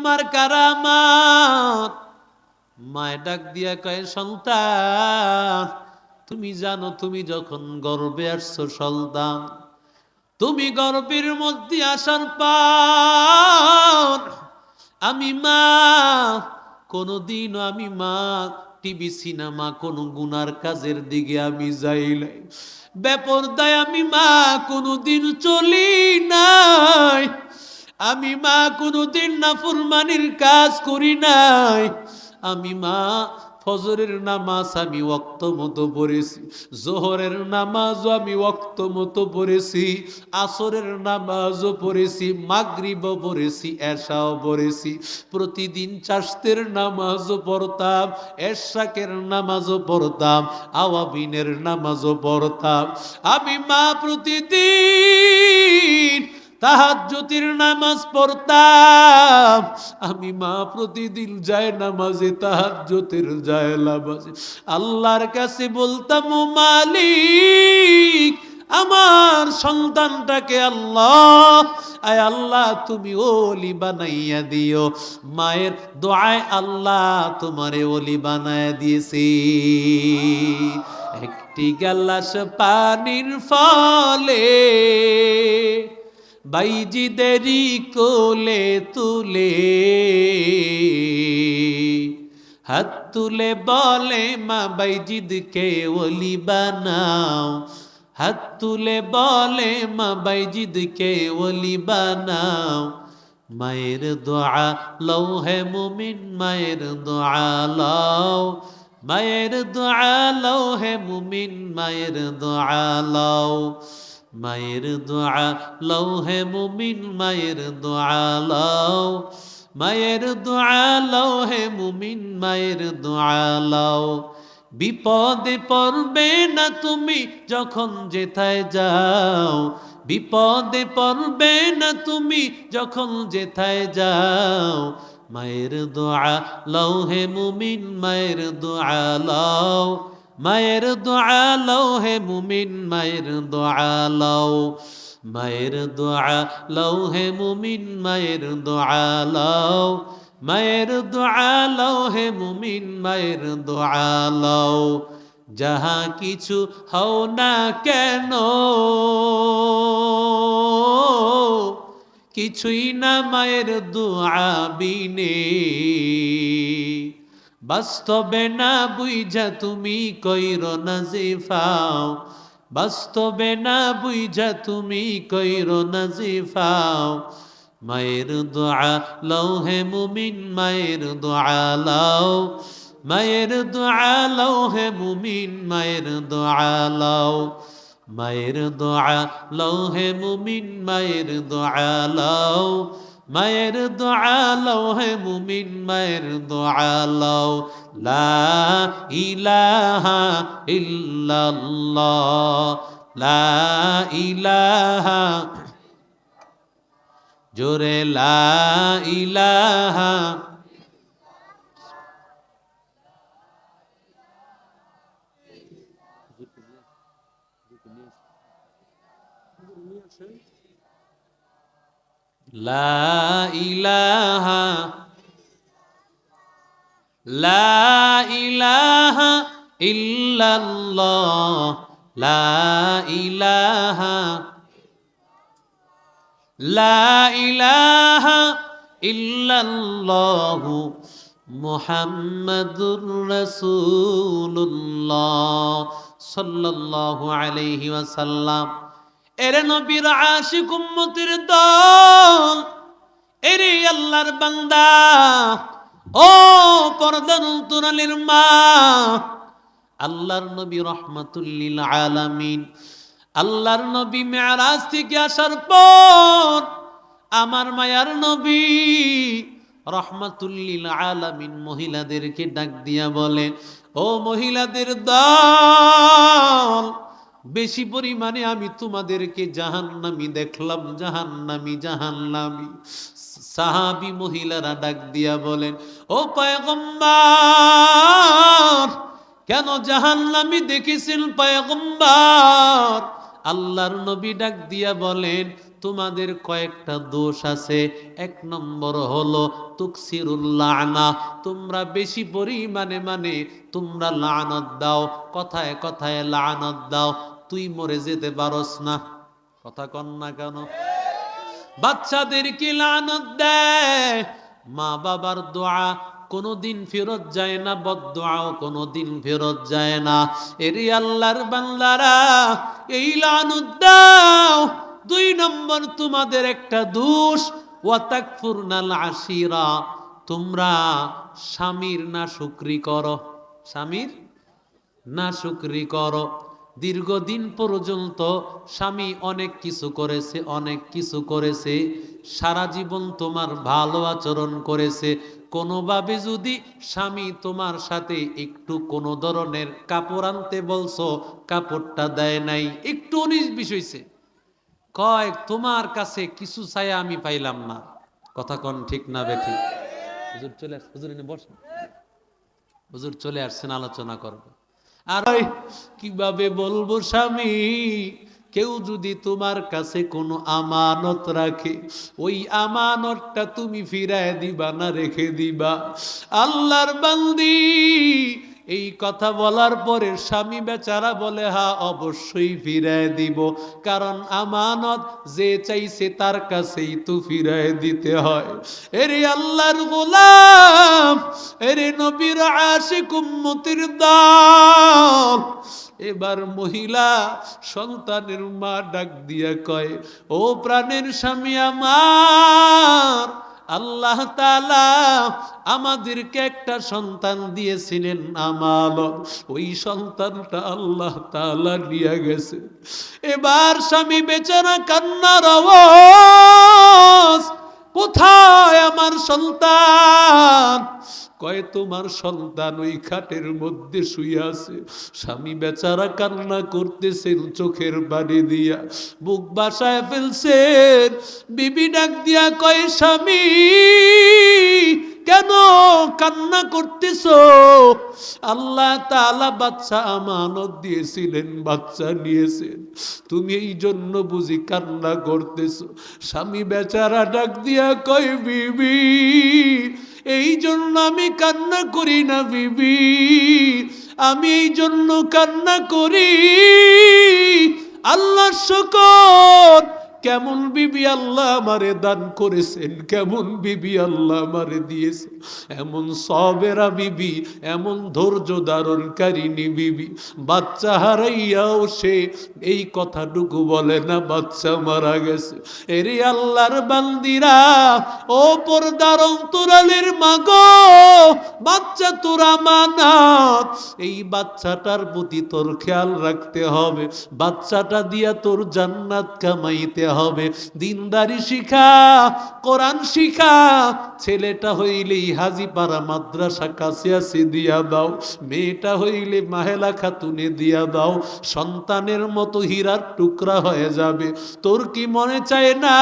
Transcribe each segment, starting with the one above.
তোমার কারামাত। মায় ডাক দিয়া কয়, সন্তান তুমি জানো তুমি যখন গর্ভে আসছো সন্তান, তুমি গর্ভের মধ্যে আসার পর আমি মা কোনদিন আমি মা টিভি সিনেমা কোন গুনার কাজের দিকে আমি যাই নাই, বেপরদায় আমি মা কোনদিন চলি নাই, আমি মা কোনদিন নাফরমানির কাজ করি নাই, আমি মা ফজরের নামাজ আমি ওয়াক্ত মতো পড়েছি, জোহরের নামাজও আমি ওয়াক্ত মতো পড়েছি, আসরের নামাজও পড়েছি, মাগরিবও পড়েছি, এশাও পড়েছি, প্রতিদিন চাশতের নামাজও পড়তাম, এশাকের নামাজও পড়তাম, আওয়াবিনের নামাজও পড়তাম। আমি মা প্রতিদিন তাহাজ্জুদের নামাজ পড়তাম, আমি মা প্রতিদিন যায় নামাজে তাহাজ্জুদের যায় নামাজে আল্লাহর কাছে বলতাম, ও মালিক আমার সন্তানটাকে আল্লাহ, আয় আল্লাহ তুমি ওলি বানাইয়া দিও। মায়ের দোয়ায় আল্লাহ তোমারে ওলি বানাইয়া দিয়েছি। একটি গ্লাস পানির ফলে বাইজিদেরই কোলে তুলে হাত তুলে বলে মা বাইজিদকে ওলি বানাও, হাত তুলে বলে মা বাইজিদকে ওলি বানাও। মায়ের দোয়া লও হে মুমিন, মায়ের দোয়া লও, মায়ের দোয়া লও হে মুমিন, মায়ের দোয়া লও, মায়ের দোয়া লও হে মুমিন, মায়ের দোয়া লও, মায়ের দোয়া লও হে মুমিন, মায়ের দোয়া লও। বিপদে পড়বে না তুমি যখন যেথায় যাও, বিপদে পড়বে না তুমি যখন যেথায় যাও, মায়ের দোয়া লও হে মুমিন, মায়ের দোয়া লও, মায়ের দোয়া লও হে মুমিন, মায়ের দোয়া লও, মায়ের দোয়া লও হে মুমিন, মায়ের দোয়া লও, মায়ের দোয়া লও হে মুমিন, মায়ের দোয়া লও। যাহা কিছু হও না কেন কিছুই না মায়ের দোয়া বিনে, বাস্তবে না বুঝা তুমি কইরো না যে ফাও, বাস্তবে না বুঝা তুমি কইরো না যে ফাও। মায়ের দোয়া লও হে মুমিন, মায়ের দোয়া লও, মায়ের দোয়া লও হে মুমিন, মায়ের দোয়া লও, মায়ের দোয়া লও হে মুমিন, মায়ের দোয়া লও, মায়ের দোয়া লও হে মুমিন, মায়ের দোয়া লও। লা ইলাহা ইল্লাল্লাহ, লা ইলাহা, জোরে লা ইলাহা, লা ইলাহা, লা ইলাহা ইল্লাল্লাহ, লা ইলাহা, লা ইলাহা ইল্লাল্লাহু মুহাম্মাদুর রাসূলুল্লাহ সাল্লাল্লাহু আলাইহি ওয়াসাল্লাম। এরে নবীর আশিক উম্মতের দল, এরে আল্লাহর বান্দা, ও পর্দার অন্তরালের মা, আল্লাহর নবী রাহমাতুল লিল আলামিন, আল্লাহর নবী মেরাজ থেকে আসার পর আমার মায়ার নবী রাহমাতুল লিল আলামিন মহিলাদেরকে ডাক দিয়া বলে, ও মহিলাদের দল, বেশি পরিমাণে আমি তোমাদেরকে জাহান্নামী দেখলাম, জাহান্নামী জাহান্নামী। সাহাবী মহিলারা ডাক দিয়া বলেন, ও পয়গম্বর, কেন জাহান্নামী দেখেছেন পয়গম্বর? আল্লাহর নবী ডাক দিয়া বলেন, তোমাদের কয়েকটা দোষ আছে। এক নম্বর হলো তুকসিরুল লানা, তোমরা বেশি পরিমাণে তোমরা লানত দাও, কথায় কথায় লানত দাও। তুই মরে যেতে পারস না, কথা কন না কেন? বাচ্চাদেরকে লানত দেয়, মা বাবার দোয়া কোনোদিন ফেরত যায় না, বদদোয়াও কোনোদিন ফেরত যায় না। এরে আল্লাহর বান্দারা, এই লানত দাও। দুই নম্বর তোমাদের একটা দোষ, ওয়া তাকফুরনাল আশিরা, তোমরা স্বামীর নাশুকরি করো, স্বামীর নাশুকরি করো। দীর্ঘদিন পর্যন্ত স্বামী অনেক কিছু করেছে, অনেক কিছু করেছে, সারা জীবন তোমার ভালো আচরণ করেছে। কোনোভাবে যদি স্বামী তোমার সাথে একটু কোনো ধরনের কাপড় আনতে বলছো, কাপড়টা দেয় নাই, একটু 19-20 হয়েছে, কয় তোমার কাছে কিছু চাইয়া আমি পাইলাম না। কথা কন ঠিক না বেঠিক? হুজুর চলে আসছে, হুজুর এনে বসেন, হুজুর চলে আসছেন, আলোচনা করবে। আর কিভাবে বলবো স্বামী, কেউ যদি তোমার কাছে কোনো আমানত রাখে, ওই আমানতটা তুমি ফিরায় দিবা না রেখে দিবা? আল্লাহর বান্দি, এই কথা বলার পরে স্বামী বেচারা বলে, হ্যাঁ অবশ্যই ফিরায় দিব, কারণ আমানত যে চাইছে তার কাছেই তো ফিরায় দিতে হয়। এরে আল্লাহর গোলাম, এরে নবীর আশিক উম্মতির দল, এবার মহিলা সন্তানের মা ডাক দিয়া কয়, ও প্রাণের স্বামী আমার, আল্লাহ তাআলা আমাদেরকে একটা সন্তান দিয়েছিলেন আমানত, ওই সন্তানটা আল্লাহ তাআলা নিয়ে গেছে। এবার স্বামী বেচারা কান্নার আওয়াজ, কোথায় আমার সন্তান? কয় তোমার সন্তান ওই খাটের মধ্যে শুয়ে আছে। স্বামী বেচারা কান্না করতেছেন চোখের পানি দিয়া, বুক বাসায় ফেলছেন। বিবি ডাক দিয়া কয়, স্বামী কেন কান্না করতেছো? আল্লাহ তাআলা বাচ্চা আমানত দিয়েছিলেন, বাচ্চা নিয়েছেন, তুমি এই জন্য বুঝি কান্না করতেছো? স্বামী বেচারা ডাক দিয়া কয়, বিবি এই জন্য আমি কান্না করি না বিবি, আমি এই জন্য কান্না করি, আল্লাহ শুকর, কেমন বিবি আল্লাহ আমারে দান করেছেন, কেমন বিবি আল্লাহ আমারে দিয়েছেন, এমন সবেরা বিবি, এমন ধৈর্য ধারণকারিনী বিবি। বাচ্চা হারাইয়াও সে এই কথাটুকু বলে না বাচ্চা মারা গেছে। এরে আল্লাহর বান্দিরা, ও পর্দার অন্তরালের মাগো, বাচ্চা তোর আমানত, এই বাচ্চাটার প্রতি তোর খেয়াল রাখতে হবে, বাচ্চাটা দিয়া তোর জান্নাত কামাইতে হবে। দিনদারি শিখা, কোরআন শিখা। ছেলেটা হইলেই হাজীপাড়া মাদ্রাসা কাছিয়াছি দিয়া দাও, মেয়েটা হইলে মাহেলা খাতুনে দিয়া দাও, সন্তানের মতো হীরার টুকরা হয়ে যাবে। তোর কি মনে চায় না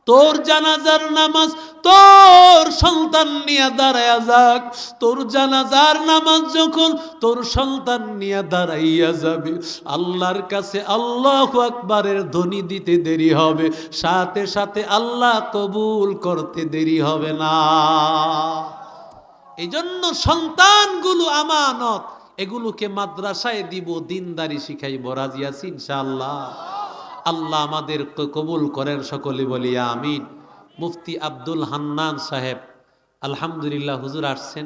তোর জানাজার নামাজ তোর সন্তান নিয়ে দাঁড়াইয়া যাক? তোর জানাজার নামাজ যখন তোর সন্তান নিয়ে দাঁড়াইয়া যাবে, আল্লাহর কাছে আল্লাহু আকবারের ধ্বনি দিতে দেরি হবে, সাথে সাথে আল্লাহ কবুল করতে দেরি হবে না। এই জন্য সন্তানগুলো আমানত, এগুলোকে মাদ্রাসায় দিব, দিনদারি শিখাইব। রাজি আছি ইনশাআল্লাহ? আল্লাহ আমাদের কবুল করেন, সকলে বলি আমিন। মুফতি আব্দুল হান্নান সাহেব, আলহামদুলিল্লাহ, হুজুর আসছেন।